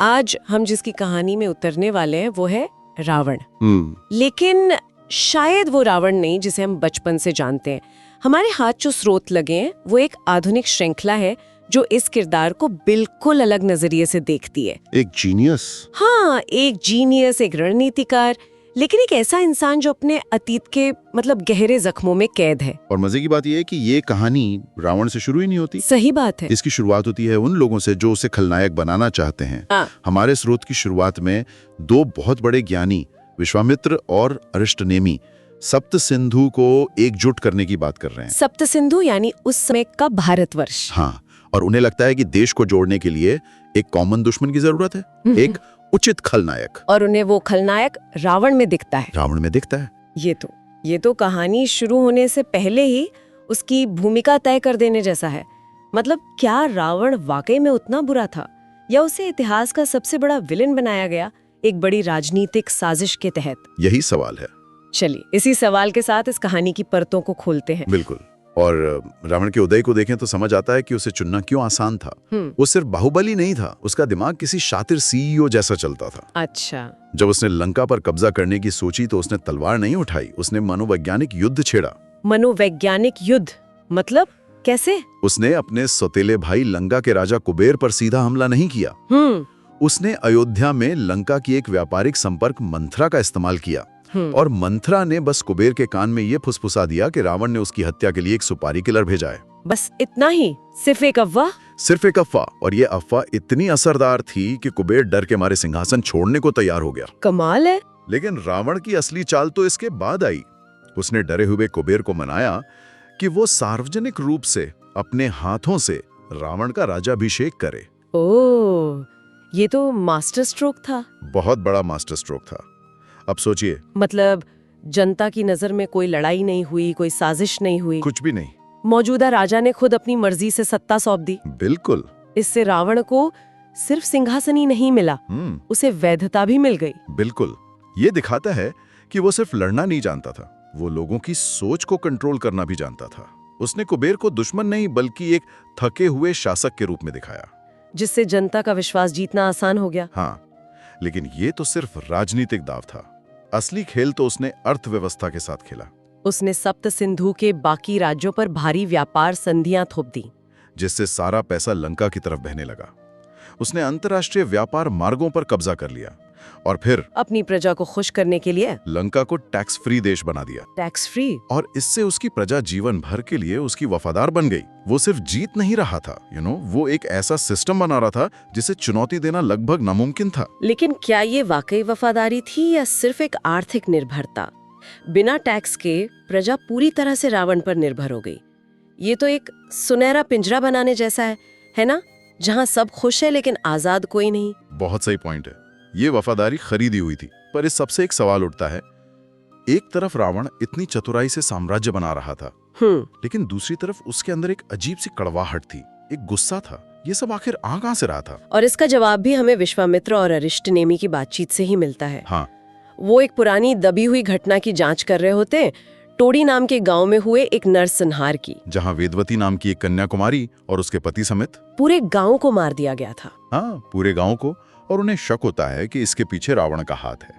आज हम जिसकी कहानी में उतरने वाले हैं वो है रावण। लेकिन शायद वो रावण नहीं जिसे हम बचपन से जानते हैं। हमारे हाथ जो स्रोत लगे हैं वो एक आधुनिक श्रृंखला है जो इस किरदार को बिल्कुल अलग नजरिए से देखती है। एक जीनियस। हाँ, एक जीनियस, एक रणनीतिकार, लेकिन एक ऐसा इंसान जो अपने अतीत के गहरे जख्मों में कैद है। और मजे की बात यह है कि ये कहानी रावण से शुरू ही नहीं होती। सही बात है। इसकी शुरुआत होती है उन लोगों से जो उसे खलनायक बनाना चाहते हैं। हमारे स्रोत की शुरुआत में दो बहुत बड़े ज्ञानी विश्वामित्र और अरिष्टनेमी सप्त सिंधु को एकजुट करने की बात कर रहे हैं। सप्त सिंधु यानी उस समय का भारतवर्ष। हाँ, और उन्हें लगता है कि देश को जोड़ने के लिए एक कॉमन दुश्मन की जरूरत है, एक उचित खलनायक। और उन्हें वो खलनायक रावण में दिखता है। रावण में दिखता है। ये तो कहानी शुरू होने से पहले ही उसकी भूमिका तय कर देने जैसा है। क्या रावण वाकई में उतना बुरा था या उसे इतिहास का सबसे बड़ा विलेन बनाया गया एक बड़ी राजनीतिक साजिश के तहत? यही सवाल है। चलिए इसी सवाल के साथ इस कहानी की परतों को खोलते हैं। बिल्कुल। और रावण के उदय को देखें तो समझ आता है कि उसे चुनना क्यों आसान था। वो सिर्फ बाहुबली नहीं था, उसका दिमाग किसी शातिर सीईओ जैसा चलता था। अच्छा। जब उसने लंका पर कब्जा करने की सोची तो उसने तलवार नहीं उठाई, उसने मनोवैज्ञानिक युद्ध छेड़ा। मनोवैज्ञानिक युद्ध मतलब कैसे? उसने अपने सौतेले भाई लंका के राजा कुबेर पर सीधा हमला नहीं किया। उसने अयोध्या में लंका की एक व्यापारिक संपर्क मंथरा का इस्तेमाल किया। और मंथरा ने बस कुबेर के कान में ये फुसफुसा दिया कि रावण ने उसकी हत्या के लिए एक सुपारी किलर भेजा है। बस इतना ही? सिर्फ एक अफवाह? सिर्फ एक अफवाह। और ये अफवाह इतनी असरदार थी कि कुबेर डर के मारे सिंहासन छोड़ने को तैयार हो गया। कमाल है। लेकिन रावण की असली चाल तो इसके बाद आई। उसने डरे हुए कुबेर को मनाया कि वो सार्वजनिक रूप से अपने हाथों से रावण का राज्याभिषेक करे। ओह, ये तो मास्टर स्ट्रोक था। बहुत बड़ा मास्टर स्ट्रोक था। अब सोचिए, जनता की नजर में कोई लड़ाई नहीं हुई, कोई साजिश नहीं हुई, कुछ भी नहीं। मौजूदा राजा ने खुद अपनी मर्जी से सत्ता सौंप दी। बिल्कुल। इससे रावण को सिर्फ सिंहासन ही नहीं मिला, उसे वैधता भी मिल गई। बिल्कुल। ये दिखाता है कि वो सिर्फ लड़ना नहीं जानता था, वो लोगों की सोच को कंट्रोल करना भी जानता था। उसने कुबेर को दुश्मन नहीं बल्कि एक थके हुए शासक के रूप में दिखाया, जिससे जनता का विश्वास जीतना आसान हो गया। हाँ, लेकिन ये तो सिर्फ राजनीतिक दाव था। असली खेल तो उसने अर्थव्यवस्था के साथ खेला। उसने सप्त सिंधु के बाकी राज्यों पर भारी व्यापार संधियां थोप दी, जिससे सारा पैसा लंका की तरफ बहने लगा। उसने अंतर्राष्ट्रीय व्यापार मार्गों पर कब्जा कर लिया और फिर अपनी प्रजा को खुश करने के लिए लंका को टैक्स फ्री देश बना दिया। Tax free? और इससे उसकी प्रजा जीवन भर के लिए उसकी वफादार बन गई। वो सिर्फ जीत नहीं रहा था, वो एक ऐसा सिस्टम बना रहा था जिसे चुनौती देना लगभग नामुमकिन था। लेकिन क्या ये वाकई वफादारी थी या सिर्फ एक आर्थिक निर्भरता? बिना टैक्स के प्रजा पूरी तरह से रावण पर निर्भर हो गई। ये तो एक सुनहरा पिंजरा बनाने जैसा है ना, जहाँ सब खुश है लेकिन आजाद कोई नहीं। बहुत सही पॉइंट है। ये वफादारी खरीदी हुई थी। पर इस सबसे एक सवाल उठता है, एक तरफ रावण इतनी चतुराई से साम्राज्य बना रहा था, लेकिन दूसरी तरफ उसके अंदर एक अजीब सी कड़वाहट थी, एक गुस्सा था। ये सब आखिर आ कहां से रहा था? और इसका जवाब भी हमें विश्वामित्र और अरिष्टनेमी की बातचीत से ही मिलता है। हाँ। वो एक पुरानी दबी हुई घटना की जांच कर रहे होते हैं, टोड़ी नाम के गांव में हुए एक नरसंहार की, जहां वेदवती नाम की एक कन्याकुमारी और उसके पति समेत पूरे गांव को मार दिया गया था। हाँ, पूरे गांव को। और उन्हें शक होता है कि इसके पीछे रावण का हाथ है।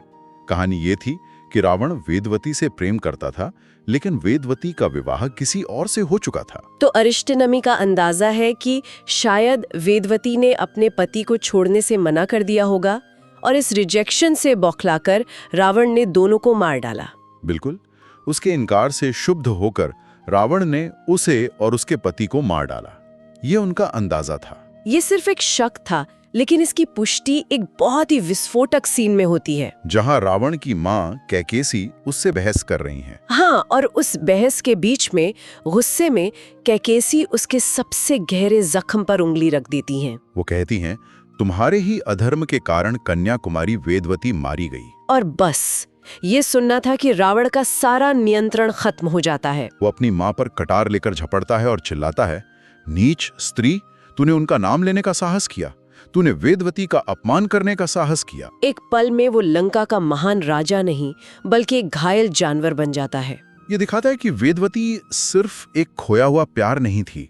कहानी ये थी कि रावण वेदवती से प्रेम करता था, लेकिन वेदवती का विवाह किसी और से हो चुका था। तो अरिष्टनेमी का अंदाजा है कि शायद वेदवती ने अपने पति को छोड़ने से मना कर दिया होगा और इस रिजेक्शन से बौखलाकर रावण ने दोनों को मार डाला। बिल्कुल। उसके इनकार से क्षुब्ध होकर रावण ने उसे और उसके पति को मार डाला। ये उनका अंदाजा था। ये सिर्फ एक शक था, लेकिन इसकी पुष्टि एक बहुत ही विस्फोटक सीन में होती है, जहां रावण की मां कैकेसी उससे बहस कर रही हैं। हाँ, और उस बहस के बीच में गुस्से में कैकेसी उसके सबसे गहरे जख्म पर उंगली रख देती हैं। वो कहती हैं, तुम्हारे ही अधर्म के कारण कन्याकुमारी वेदवती मारी गई। और बस ये सुनना था कि रावण का सारा नियंत्रण खत्म हो जाता है। वो अपनी मां पर कटार लेकर झपड़ता है और चिल्लाता है, नीच स्त्री, तूने उनका नाम लेने का साहस किया, तूने वेदवती का अपमान करने का साहस किया। एक पल में वो लंका का महान राजा नहीं बल्कि एक घायल जानवर बन जाता है। ये दिखाता है कि वेदवती सिर्फ एक खोया हुआ प्यार नहीं थी,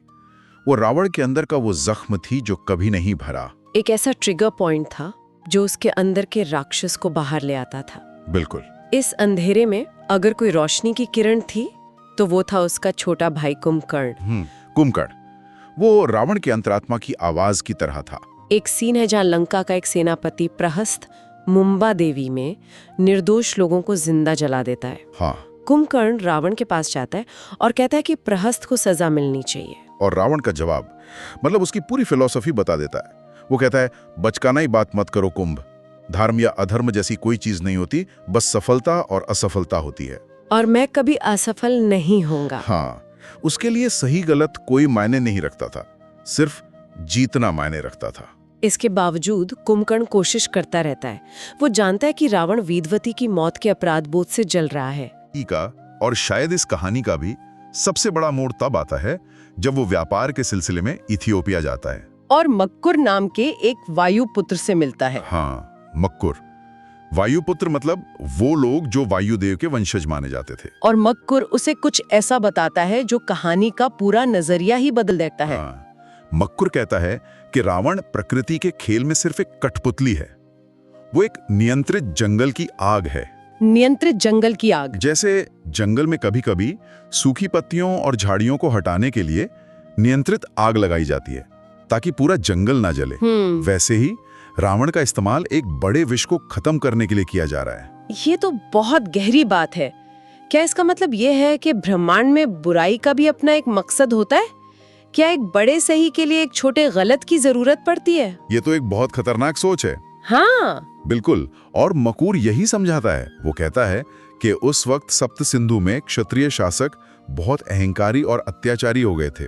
वो रावण के अंदर का वो जख्म थी जो कभी नहीं भरा। एक ऐसा ट्रिगर पॉइंट था जो उसके अंदर के राक्षस को बाहर ले आता था। बिल्कुल। इस अंधेरे में अगर कोई रोशनी की किरण थी तो वो था उसका छोटा भाई कुंभकर्ण। कुंभकर्ण, वो रावण की अंतरात्मा की आवाज की तरह था। एक सीन है जहाँ लंका का एक सेनापति प्रहस्त मुंबा देवी में निर्दोष लोगों को जिंदा जला देता है। हाँ। कुंभकर्ण रावण के पास जाता है और कहता है कि प्रहस्त को सजा मिलनी चाहिए। और रावण का जवाब, मतलब उसकी पूरी फिलॉसफी बता देता है। वो कहता है, बचकाना ही बात मत करो कुंभ, धर्म या अधर्म जैसी कोई चीज नहीं होती, बस सफलता और असफलता होती है। और मैं कभी असफल नहीं होऊंगा। हाँ, उसके लिए सही गलत कोई मायने नहीं रखता था, सिर्फ जीतना मायने रखता था। इसके बावजूद कुंभकर्ण कोशिश करता रहता है। वो जानता है कि रावण वेदवती की मौत के अपराध बोध से जल रहा है। और शायद इस कहानी का भी सबसे बड़ा मोड़ तब आता है जब वो व्यापार के सिलसिले में इथियोपिया जाता है और मक्कुर नाम के एक वायुपुत्र से मिलता है। हाँ, मक्कुर। वायुपुत्र मतलब वो लोग जो वायुदेव के वंशज माने जाते थे। और मक्कुर उसे कुछ ऐसा बताता है जो कहानी का पूरा नजरिया ही बदल देता है। हाँ, मक्कुर कहता है कि रावण प्रकृति के खेल में सिर्फ एक कठपुतली है। वो एक नियंत्रित जंगल की आग है। नियंत्रित जंगल की आग। जैसे जंगल में कभी-कभी सूखी पत्तियों और झाड़ियों को हटाने के लिए नियंत्रित आग लगाई जाती है ताकि पूरा जंगल ना जले, वैसे ही रावण का इस्तेमाल एक बड़े विष को खत्म करने के लिए किया जा रहा है। ये तो बहुत गहरी बात है। क्या इसका मतलब ये है कि ब्रह्मांड में बुराई का भी अपना एक मकसद होता है? क्या एक बड़े सही के लिए एक छोटे गलत की जरूरत पड़ती है? ये तो एक बहुत खतरनाक सोच है। हाँ बिल्कुल। और मकूर यही समझाता है। वो कहता है कि उस वक्त सप्त सिंधु में क्षत्रिय शासक बहुत अहंकारी और अत्याचारी हो गए थे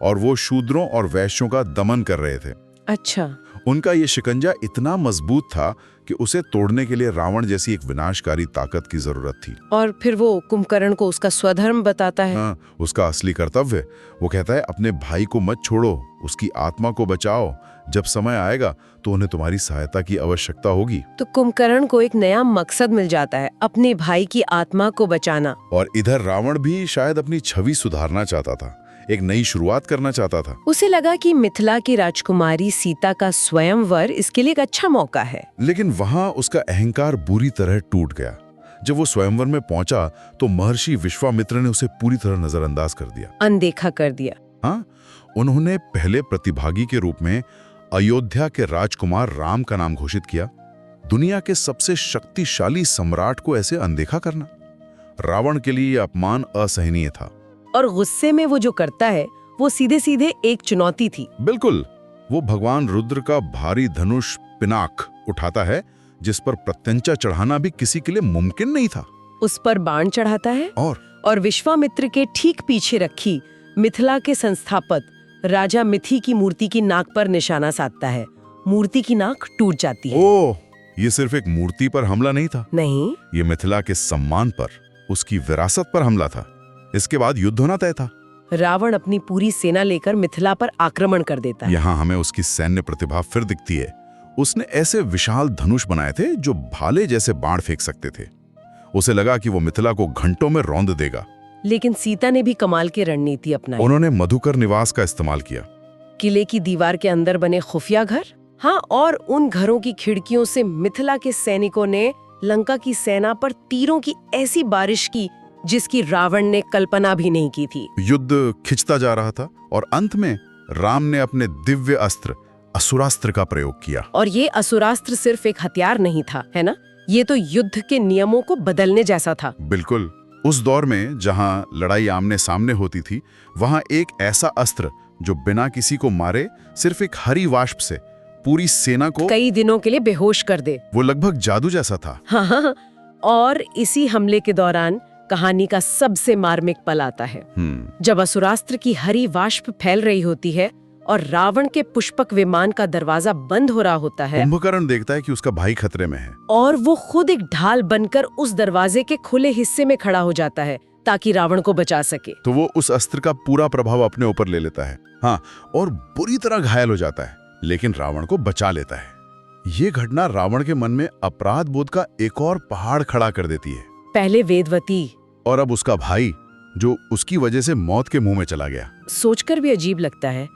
और वो शूद्रों और वैश्यों का दमन कर रहे थे। अच्छा। उनका ये शिकंजा इतना मजबूत था कि उसे तोड़ने के लिए रावण जैसी एक विनाशकारी ताकत की जरूरत थी। और फिर वो कुंभकर्ण को उसका स्वधर्म बताता है। हाँ, उसका असली कर्तव्य। वो कहता है, अपने भाई को मत छोड़ो, उसकी आत्मा को बचाओ। जब समय आएगा तो उन्हें तुम्हारी सहायता की आवश्यकता होगी। तो कुंभकर्ण को एक नया मकसद मिल जाता है, अपने भाई की आत्मा को बचाना। और इधर रावण भी शायद अपनी छवि सुधारना चाहता था, एक नई शुरुआत करना चाहता था। उसे लगा कि मिथिला की राजकुमारी सीता का स्वयंवर इसके लिए एक अच्छा मौका है। लेकिन वहां उसका अहंकार बुरी तरह टूट गया। जब वो स्वयंवर में पहुंचा तो महर्षि विश्वामित्र ने उसे पूरी तरह नजरअंदाज कर दिया, अनदेखा कर दिया। हाँ, उन्होंने पहले प्रतिभागी के रूप में अयोध्या के राजकुमार राम का नाम घोषित किया। दुनिया के सबसे शक्तिशाली सम्राट को ऐसे अनदेखा करना रावण के लिए अपमान असहनीय था। और गुस्से में वो जो करता है वो सीधे सीधे एक चुनौती थी। बिल्कुल। वो भगवान रुद्र का भारी धनुष पिनाक उठाता है, जिस पर प्रत्यंचा चढ़ाना भी किसी के लिए मुमकिन नहीं था। उस पर बाण चढ़ाता है और विश्वामित्र के ठीक पीछे रखी मिथिला के संस्थापक राजा मिथि की मूर्ति की नाक पर निशाना साधता है। मूर्ति की नाक टूट जाती है। ओह, ये सिर्फ एक मूर्ति पर हमला नहीं था। नहीं, ये मिथिला के सम्मान पर, उसकी विरासत पर हमला था। इसके बाद युद्ध होना तय था। रावण अपनी पूरी सेना लेकर मिथिला पर आक्रमण कर देता है। यहाँ हमें उसकी सैन्य प्रतिभा फिर दिखती है। उसने ऐसे विशाल धनुष बनाए थे जो भाले जैसे बाण फेंक सकते थे। उसे लगा कि वो मिथिला को घंटों में रौंद देगा। लेकिन सीता ने भी कमाल की रणनीति अपनाई। उन्होंने मधुकर निवास का इस्तेमाल किया। किले की दीवार के अंदर बने खुफिया घर, हाँ, और उन घरों की खिड़कियों से मिथिला के सैनिकों ने लंका की सेना पर तीरों की ऐसी बारिश की जिसकी रावण ने कल्पना भी नहीं की थी। युद्ध खिंचता जा रहा था और अंत में राम ने अपने दिव्य अस्त्र असुरास्त्र का प्रयोग किया। और ये असुरास्त्र सिर्फ एक हथियार नहीं था, है ना? ये तो युद्ध के नियमों को बदलने जैसा था। बिल्कुल। उस दौर में जहां लड़ाई आमने सामने होती थी, वहां एक ऐसा अस्त्र जो बिना किसी को मारे सिर्फ एक हरी वाष्प से पूरी सेना को कई दिनों के लिए बेहोश कर दे। वो लगभग जादू जैसा था। हाँ, और इसी हमले के दौरान कहानी का सबसे मार्मिक पल आता है, जब असुरास्त्र की हरी वाष्प फैल रही होती है और रावण के पुष्पक विमान का दरवाजा बंद हो रहा होता है। कुंभकर्ण देखता है कि उसका भाई खतरे में है और वो खुद एक ढाल बनकर उस दरवाजे के खुले हिस्से में खड़ा हो जाता है ताकि रावण को बचा सके। तो वो उस अस्त्र का पूरा प्रभाव अपने ऊपर ले लेता है, हाँ, और बुरी तरह घायल हो जाता है, लेकिन रावण को बचा लेता है। ये घटना रावण के मन में अपराध बोध का एक और पहाड़ खड़ा कर देती है। पहले वेदवती और अब उसका भाई, जो उसकी वजह से मौत के मुंह में चला गया। सोचकर भी अजीब लगता है।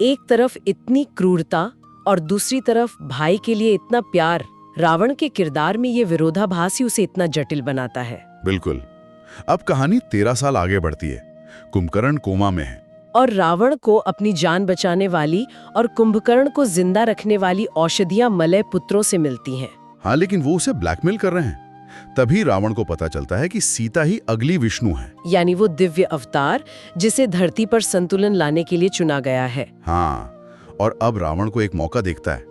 एक तरफ इतनी क्रूरता और दूसरी तरफ भाई के लिए इतना प्यार। रावण के किरदार में ये विरोधाभास ही उसे इतना जटिल बनाता है। बिल्कुल। अब कहानी 13 साल आगे बढ़ती है। कुंभकर्ण कोमा में है और रावण को अपनी जान बचाने वाली और कुंभकर्ण को जिंदा रखने वाली औषधियां मलय पुत्रों से मिलती हैं। हाँ, लेकिन वो उसे ब्लैकमेल कर रहे हैं। तभी रावण को पता चलता है कि सीता ही अगली विष्णु है, यानी वो दिव्य अवतार जिसे धरती पर संतुलन लाने के लिए चुना गया है। हाँ, और अब रावण को एक मौका देखता है।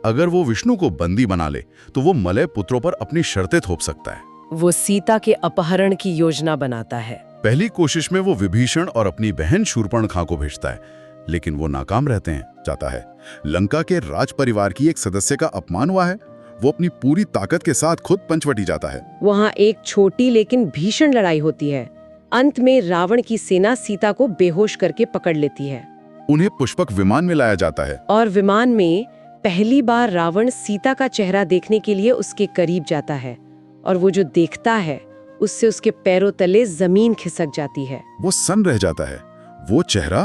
अगर वो विष्णु को बंदी बना ले तो वो मलय पुत्रों पर अपनी शर्तें थोप सकता है। वो सीता के अपहरण की योजना बनाता है। पहली कोशिश में वो विभीषण और अपनी बहन शूर्पणखा को भेजता है, लेकिन वो नाकाम रहते हैं। जाता है लंका के राज परिवार की एक सदस्य का अपमान हुआ है। वो अपनी पूरी ताकत के साथ खुद पंचवटी जाता है। वहाँ एक छोटी लेकिन भीषण लड़ाई होती है। अंत में रावण की सेना सीता को बेहोश करके पकड़ लेती है। उन्हें पुष्पक विमान में लाया जाता है और विमान में पहली बार रावण सीता का चेहरा देखने के लिए उसके करीब जाता है, और वो जो देखता है उससे उसके पैरों तले जमीन खिसक जाती है। वो सन्न रह जाता है। वो चेहरा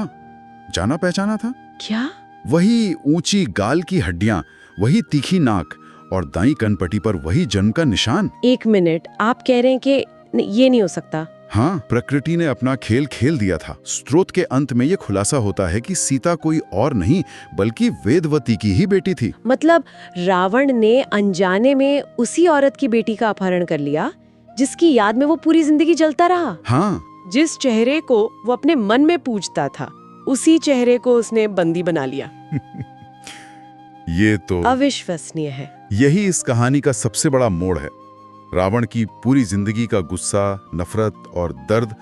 जाना पहचाना था। क्या? वही ऊंची गाल की हड्डियां, वही तीखी नाक और दाईं कनपट्टी पर वही जन्म का निशान। एक मिनट, आप कह रहे हैं कि ये नहीं हो सकता? हाँ, प्रकृति ने अपना खेल खेल दिया था। स्त्रोत के अंत में ये खुलासा होता है कि सीता कोई और नहीं बल्कि वेदवती की ही बेटी थी। मतलब रावण ने अनजाने में उसी औरत की बेटी का अपहरण कर लिया जिसकी याद में वो पूरी जिंदगी जलता रहा। हाँ, जिस चेहरे को वो अपने मन में पूजता था, उसी चेहरे को उसने बंदी बना लिया। ये तो अविश्वसनीय है। यही इस कहानी का सबसे बड़ा मोड़ है। रावण की पूरी जिंदगी का गुस्सा, नफरत और दर्द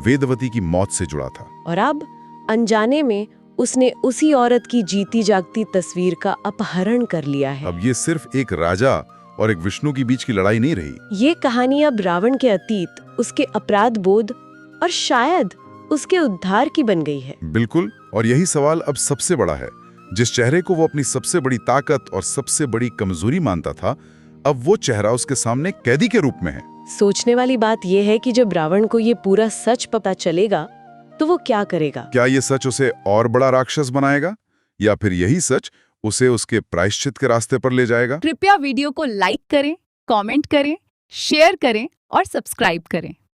वेदवती की मौत से जुड़ा था। और अब अनजाने में उसने उसी औरत की जीती जागती तस्वीर का अपहरण कर लिया है। अब ये सिर्फ एक राजा और एक विष्णु के बीच की लड़ाई नहीं रही। ये कहानी अब रावण के अतीत, उसके अपराध बोध और शायद उसके उद्धार की बन गई है। बिल्कुल, और यही सवाल अब सबसे बड़ा है। जिस चेहरे को वो अपनी सबसे बड़ी ताकत और सबसे बड़ी कमजोरी मानता था, अब वो चेहरा उसके सामने कैदी के रूप में है। सोचने वाली बात यह है कि जब रावण को ये पूरा सच पता चलेगा तो वो क्या करेगा? क्या ये सच उसे और बड़ा राक्षस बनाएगा, या फिर यही सच उसे उसके प्रायश्चित के रास्ते पर ले जाएगा? कृपया वीडियो को लाइक करें, कमेंट करें, शेयर करें और सब्सक्राइब करें।